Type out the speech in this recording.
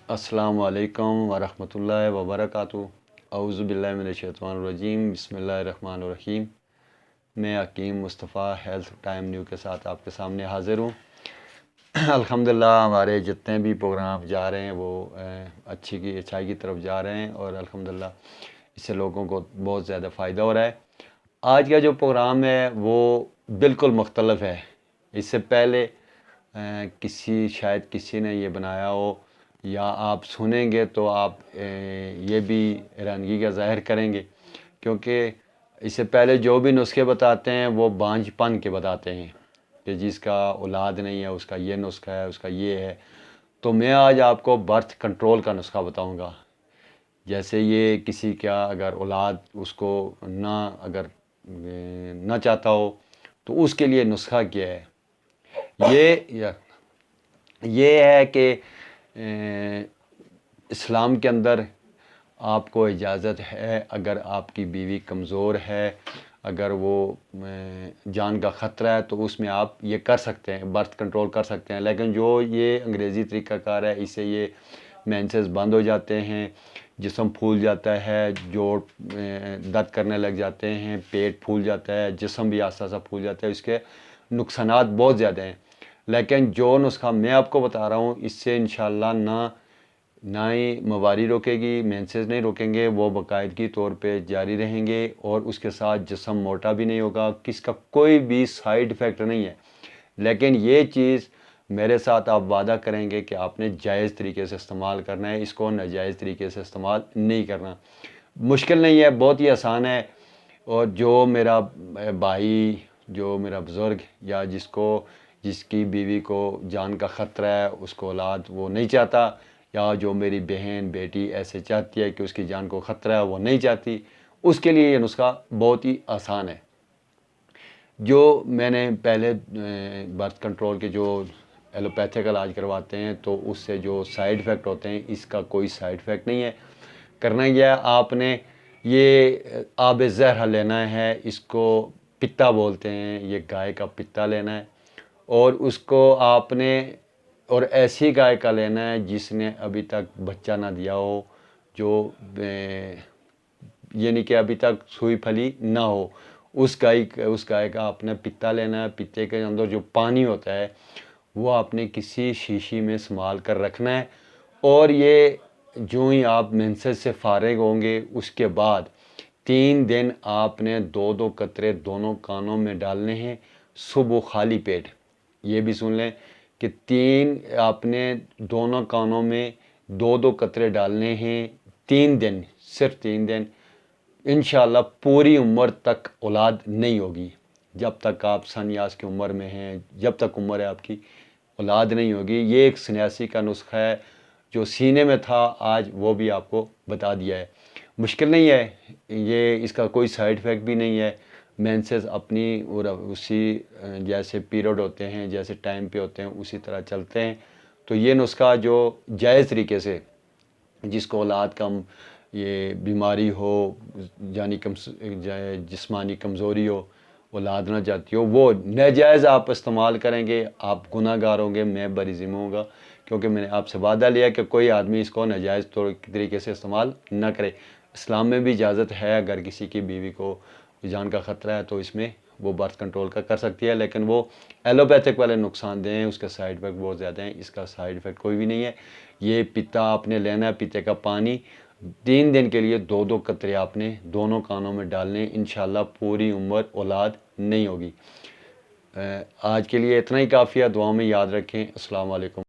अस्सलाम वालेकुम वरहमतुल्लाहि वबरकातुहू। औज़ु बिल्लाहि मिनश शैतानिर रजीम, बिस्मिल्लाहिर रहमानिर रहीम। मैं हकीम मुस्तफ़ा हेल्थ टाइम न्यू के साथ आपके सामने हाज़िर हूँ। अल्हम्दुलिल्लाह हमारे जितने भी प्रोग्राम जा रहे हैं वो अच्छाई की तरफ जा रहे हैं और अल्हम्दुलिल्लाह इससे लोगों को बहुत ज़्यादा फ़ायदा हो रहा है। आज का जो प्रोग्राम है वो बिल्कुल मुख्तलफ है। इससे पहले शायद किसी ने ये बनाया हो या आप सुनेंगे तो आप ये भी हैरानगी का ज़ाहिर करेंगे, क्योंकि इससे पहले जो भी नुस्खे बताते हैं वो बांझपन के बताते हैं कि जिसका औलाद नहीं है उसका ये नुस्खा है, उसका ये है। तो मैं आज आपको बर्थ कंट्रोल का नुस्खा बताऊंगा। जैसे ये किसी का अगर औलाद उसको ना चाहता हो तो उसके लिए नुस्खा क्या है। ये है कि इस्लाम के अंदर आपको इजाज़त है, अगर आपकी बीवी कमज़ोर है, अगर वो जान का ख़तरा है तो उसमें आप ये कर सकते हैं, बर्थ कंट्रोल कर सकते हैं। लेकिन जो ये अंग्रेज़ी तरीक़ाकार है, इससे ये मेंसेस बंद हो जाते हैं, जिस्म फूल जाता है, जोड़ दर्द करने लग जाते हैं, पेट फूल जाता है, जिस्म भी आस्ता आस्ता फूल जाता है। इसके नुकसानात बहुत ज़्यादा हैं। लेकिन जो नुस्खा मैं आपको बता रहा हूँ इससे इंशाअल्लाह ना ही मवारी रोकेगी, मेंसेस नहीं रोकेंगे, वो बाकायदगी तौर पे जारी रहेंगे और उसके साथ जिस्म मोटा भी नहीं होगा, किसका कोई भी साइड इफ़ेक्ट नहीं है। लेकिन ये चीज़ मेरे साथ आप वादा करेंगे कि आपने जायज़ तरीके से इस्तेमाल करना है, इसको नाजायज़ तरीके से इस्तेमाल नहीं करना। मुश्किल नहीं है, बहुत ही आसान है। और जो मेरा भाई, जो मेरा बुज़ुर्ग या जिसकी बीवी को जान का ख़तरा है, उसको औलाद वो नहीं चाहता, या जो मेरी बहन बेटी ऐसे चाहती है कि उसकी जान को ख़तरा है वो नहीं चाहती, उसके लिए ये नुस्खा बहुत ही आसान है। जो मैंने पहले बर्थ कंट्रोल के जो एलोपैथिक इलाज करवाते हैं तो उससे जो साइड इफ़ेक्ट होते हैं, इसका कोई साइड इफ़ेक्ट नहीं है। करना क्या है, आपने ये आब ज़हर लेना है, इसको पित्ता बोलते हैं, ये गाय का पित्ता लेना है और उसको आपने और ऐसी गाय का लेना है जिसने अभी तक बच्चा ना दिया हो, जो यानी कि अभी तक सुई फली ना हो। उस गाय का आपने पित्ता लेना है। पित्ते के अंदर जो पानी होता है वो आपने किसी शीशी में संभाल कर रखना है और ये जो ही आप मेंसेस से फारिग होंगे उसके बाद 3 दिन आपने 2-2 कतरे दोनों कानों में डालने हैं, सुबह खाली पेट। ये भी सुन लें कि 3 आपने दोनों कानों में 2-2 कतरे डालने हैं 3 दिन, सिर्फ 3 दिन। इंशाअल्लाह पूरी उम्र तक औलाद नहीं होगी। जब तक आप सन्यास की उम्र में हैं, जब तक उम्र है आपकी, औलाद नहीं होगी। ये एक सन्यासी का नुस्खा है, जो सीने में था आज वो भी आपको बता दिया है। मुश्किल नहीं है ये, इसका कोई साइड इफ़ेक्ट भी नहीं है। मेंसेस अपनी और उसी जैसे पीरियड होते हैं, जैसे टाइम पे होते हैं, उसी तरह चलते हैं। तो ये नुस्खा जो जायज़ तरीके से, जिसको औलाद कम ये बीमारी हो, जिस्मानी कमज़ोरी हो, औलाद ना चाहती हो, वो नाजायज़ आप इस्तेमाल करेंगे, आप गुनाहगार होंगे, मैं बरी ज़िम्मा होगा। क्योंकि मैंने आपसे वादा लिया कि कोई आदमी इसको नाजायज़ तरीके से इस्तेमाल ना करे। इस्लाम में भी इजाज़त है, अगर किसी की बीवी को जान का ख़तरा है तो इसमें वो बर्थ कंट्रोल का कर सकती है। लेकिन वो एलोपैथिक वाले नुकसानदेह हैं, उसके साइड इफ़ेक्ट बहुत ज़्यादा हैं। इसका साइड इफ़ेक्ट कोई भी नहीं है। ये पित्ता आपने लेना है, पित्ते का पानी 3 दिन के लिए 2-2 कतरे आपने दोनों कानों में डालने। इंशाअल्लाह पूरी उम्र औलाद नहीं होगी। आज के लिए इतना ही काफ़ी है। दुआ में याद रखें। अस्सलाम वालेकुम।